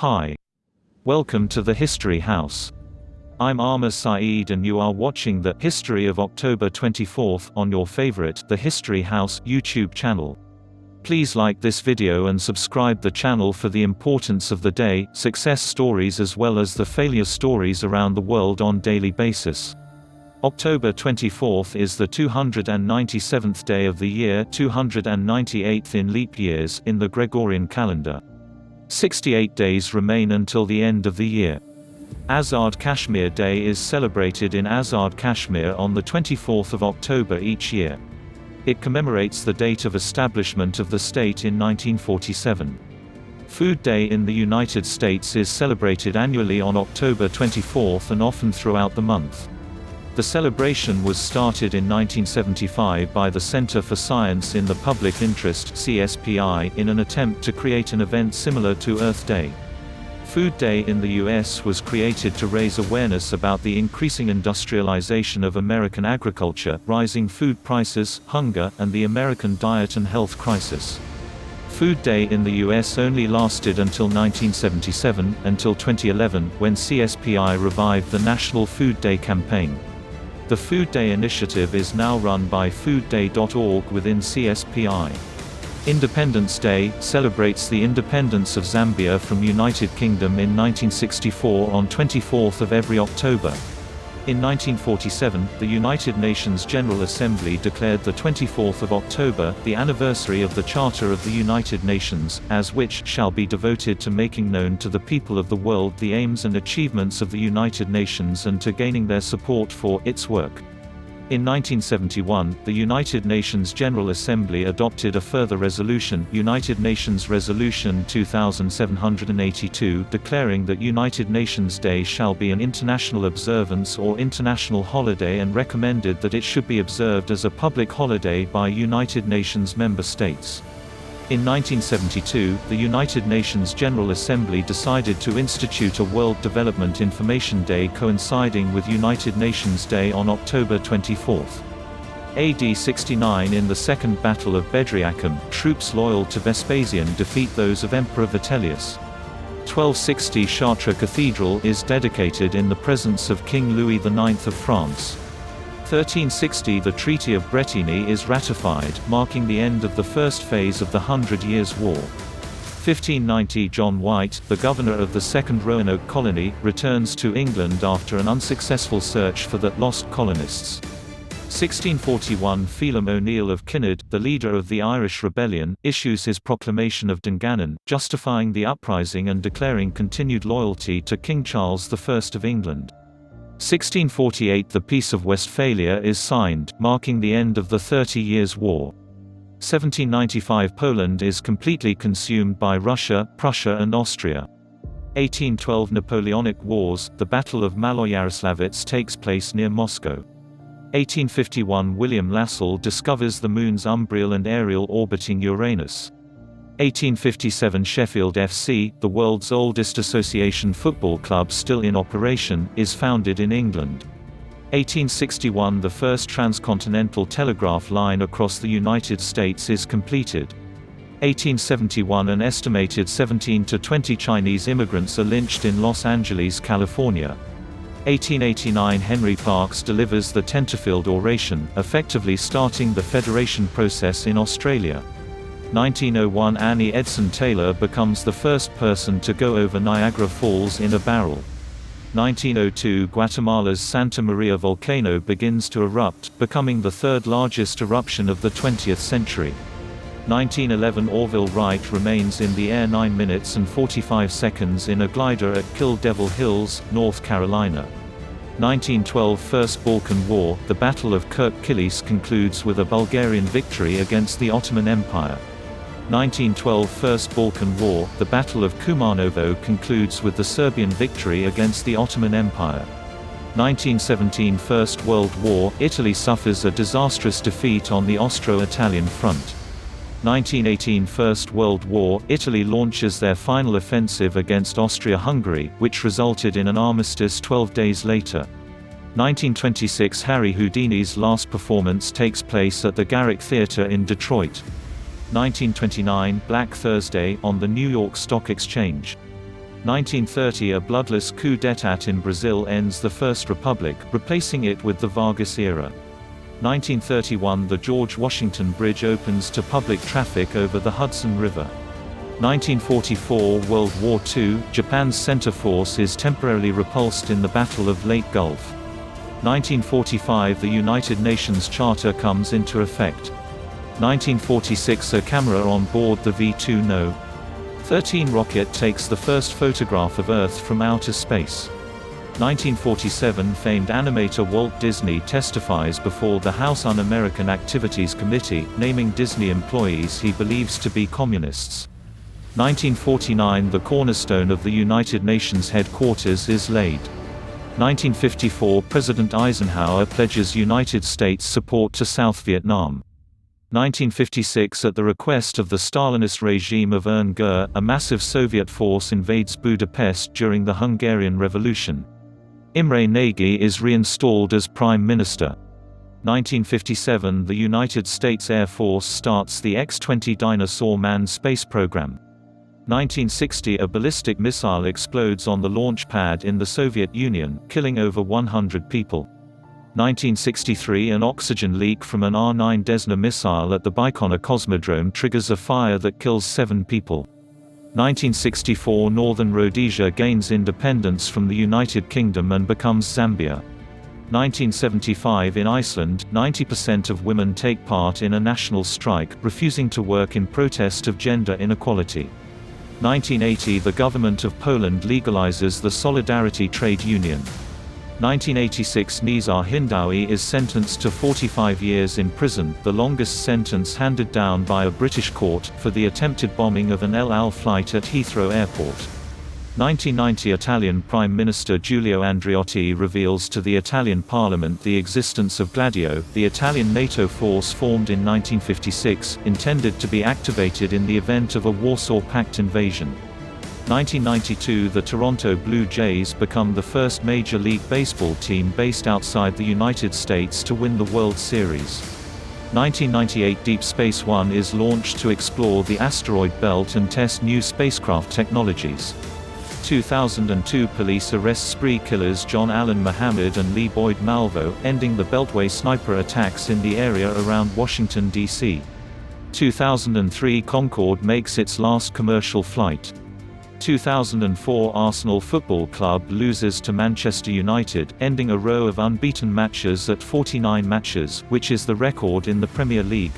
Hi. Welcome to the History House. I'm Amr Saeed and you are watching the History of October 24th on your favorite The History House YouTube channel. Please like this video and subscribe the channel for the importance of the day, success stories as well as the failure stories around the world on daily basis. October 24th is the 297th day of the year, 298th in leap years in the Gregorian calendar. 68 days remain until the end of the year. Azad Kashmir Day is celebrated in Azad Kashmir on the 24th of October each year. It commemorates the date of establishment of the state in 1947. Food Day in the United States is celebrated annually on October 24th and often throughout the month. The celebration was started in 1975 by the Center for Science in the Public Interest (CSPI) in an attempt to create an event similar to Earth Day. Food Day in the U.S. was created to raise awareness about the increasing industrialization of American agriculture, rising food prices, hunger, and the American diet and health crisis. Food Day in the U.S. only lasted until 1977, until 2011, when CSPI revived the National Food Day campaign. The Food Day initiative is now run by foodday.org within CSPI. Independence Day celebrates the independence of Zambia from United Kingdom in 1964 on 24th of every October. In 1947, the United Nations General Assembly declared the 24th of October, the anniversary of the Charter of the United Nations, as which shall be devoted to making known to the people of the world the aims and achievements of the United Nations and to gaining their support for its work. In 1971, the United Nations General Assembly adopted a further resolution, United Nations Resolution 2782, declaring that United Nations Day shall be an international observance or international holiday and recommended that it should be observed as a public holiday by United Nations member states. In 1972, the United Nations General Assembly decided to institute a World Development Information Day coinciding with United Nations Day on October 24. AD 69 in the Second Battle of Bedriacum, troops loyal to Vespasian defeat those of Emperor Vitellius. 1260 Chartres Cathedral is dedicated in the presence of King Louis IX of France. 1360 The Treaty of Bretigny is ratified, marking the end of the first phase of the Hundred Years' War. 1590 John White, the governor of the Second Roanoke Colony, returns to England after an unsuccessful search for the lost colonists. 1641 Phelim O'Neill of Kinnaird, the leader of the Irish Rebellion, issues his proclamation of Dungannon, justifying the uprising and declaring continued loyalty to King Charles I of England. 1648 The Peace of Westphalia is signed, marking the end of the 30 Years' War. 1795 Poland is completely consumed by Russia, Prussia and Austria. 1812 Napoleonic Wars, the Battle of Maloyaroslavets takes place near Moscow. 1851 William Lassell discovers the moons Umbriel and Ariel orbiting Uranus. 1857 Sheffield FC, the world's oldest association football club still in operation, is founded in England. 1861 The first transcontinental telegraph line across the United States is completed. 1871 An estimated 17 to 20 Chinese immigrants are lynched in Los Angeles, California. 1889 Henry Parkes delivers the Tenterfield Oration, effectively starting the federation process in Australia. 1901 Annie Edson Taylor becomes the first person to go over Niagara Falls in a barrel. 1902 Guatemala's Santa Maria volcano begins to erupt, becoming the third largest eruption of the 20th century. 1911 Orville Wright remains in the air 9 minutes and 45 seconds in a glider at Kill Devil Hills, North Carolina. 1912 First Balkan War, the Battle of Kirk Kilisse concludes with a Bulgarian victory against the Ottoman Empire. 1912 First Balkan War, the Battle of Kumanovo concludes with the Serbian victory against the Ottoman Empire. 1917 First World War, Italy suffers a disastrous defeat on the Austro-Italian front. 1918 First World War, Italy launches their final offensive against Austria-Hungary, which resulted in an armistice 12 days later. 1926 Harry Houdini's last performance takes place at the Garrick Theatre in Detroit. 1929 Black Thursday on the New York Stock Exchange. 1930 A bloodless coup d'état in Brazil ends the First Republic, replacing it with the Vargas era. 1931 The George Washington Bridge opens to public traffic over the Hudson River. 1944 World War II, Japan's center force is temporarily repulsed in the Battle of Lake Gulf. 1945 The United Nations Charter comes into effect. 1946 A camera on board the V-2 No. 13 rocket takes the first photograph of Earth from outer space. 1947 Famed animator Walt Disney testifies before the House Un-American Activities Committee, naming Disney employees he believes to be communists. 1949 The cornerstone of the United Nations headquarters is laid. 1954 President Eisenhower pledges United States support to South Vietnam. 1956 At the request of the Stalinist regime of Ern Ger, a massive Soviet force invades Budapest during the Hungarian Revolution. Imre Nagy is reinstalled as Prime Minister. 1957 The United States Air Force starts the X-20 Dinosaur manned space program. 1960 A ballistic missile explodes on the launch pad in the Soviet Union, killing over 100 people. 1963 An oxygen leak from an R-9 Desna missile at the Baikonur Cosmodrome triggers a fire that kills 7 people. 1964 Northern Rhodesia gains independence from the United Kingdom and becomes Zambia. 1975 In Iceland, 90% of women take part in a national strike, refusing to work in protest of gender inequality. 1980 The government of Poland legalizes the Solidarity Trade Union. 1986 Nizar Hindawi is sentenced to 45 years in prison, the longest sentence handed down by a British court, for the attempted bombing of an El Al flight at Heathrow Airport. 1990 Italian Prime Minister Giulio Andreotti reveals to the Italian Parliament the existence of Gladio, the Italian NATO force formed in 1956, intended to be activated in the event of a Warsaw Pact invasion. 1992 The Toronto Blue Jays become the first Major League Baseball team based outside the United States to win the World Series. 1998 Deep Space One is launched to explore the asteroid belt and test new spacecraft technologies. 2002 Police arrest spree killers John Allen Muhammad and Lee Boyd Malvo, ending the Beltway sniper attacks in the area around Washington, D.C. 2003 Concorde makes its last commercial flight. 2004 Arsenal Football Club loses to Manchester United, ending a row of unbeaten matches at 49 matches, which is the record in the Premier League.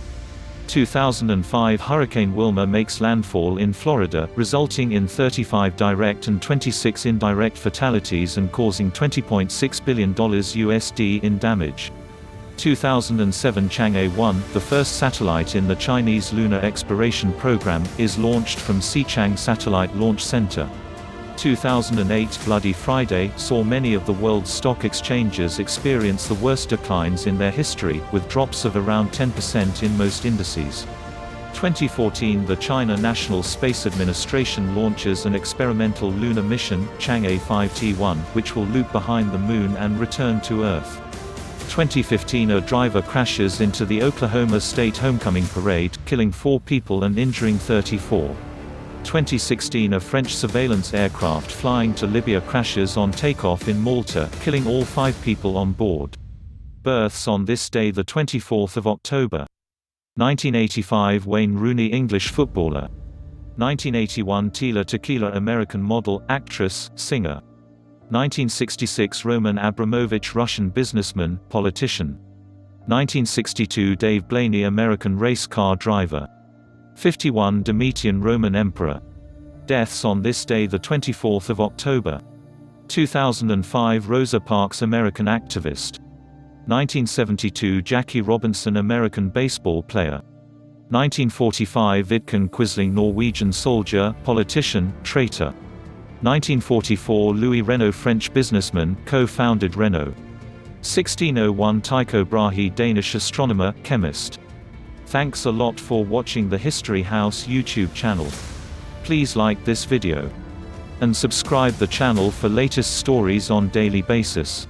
2005 Hurricane Wilma makes landfall in Florida, resulting in 35 direct and 26 indirect fatalities and causing $20.6 billion USD in damage. 2007 Chang'e-1, the first satellite in the Chinese lunar exploration program, is launched from Xichang Satellite Launch Center. 2008 Bloody Friday saw many of the world's stock exchanges experience the worst declines in their history, with drops of around 10% in most indices. 2014 The China National Space Administration launches an experimental lunar mission, Chang'e 5T1, which will loop behind the Moon and return to Earth. 2015 A driver crashes into the Oklahoma State Homecoming Parade, killing 4 people and injuring 34. 2016 A French surveillance aircraft flying to Libya crashes on takeoff in Malta, killing all 5 people on board. Births on this day 24 October. 1985 Wayne Rooney English footballer. 1981 Tila Tequila American model, actress, singer. 1966 Roman Abramovich Russian businessman, politician. 1962 Dave Blaney American race car driver. 51 Domitian Roman emperor. Deaths on this day 24 October. 2005 Rosa Parks American activist. 1972 Jackie Robinson American baseball player. 1945 Vidkun Quisling Norwegian soldier, politician, traitor. 1944 Louis Renault French businessman, co-founded Renault. 1601 Tycho Brahe Danish astronomer, chemist. Thanks a lot for watching the History House YouTube channel. Please like this video and subscribe the channel for latest stories on daily basis.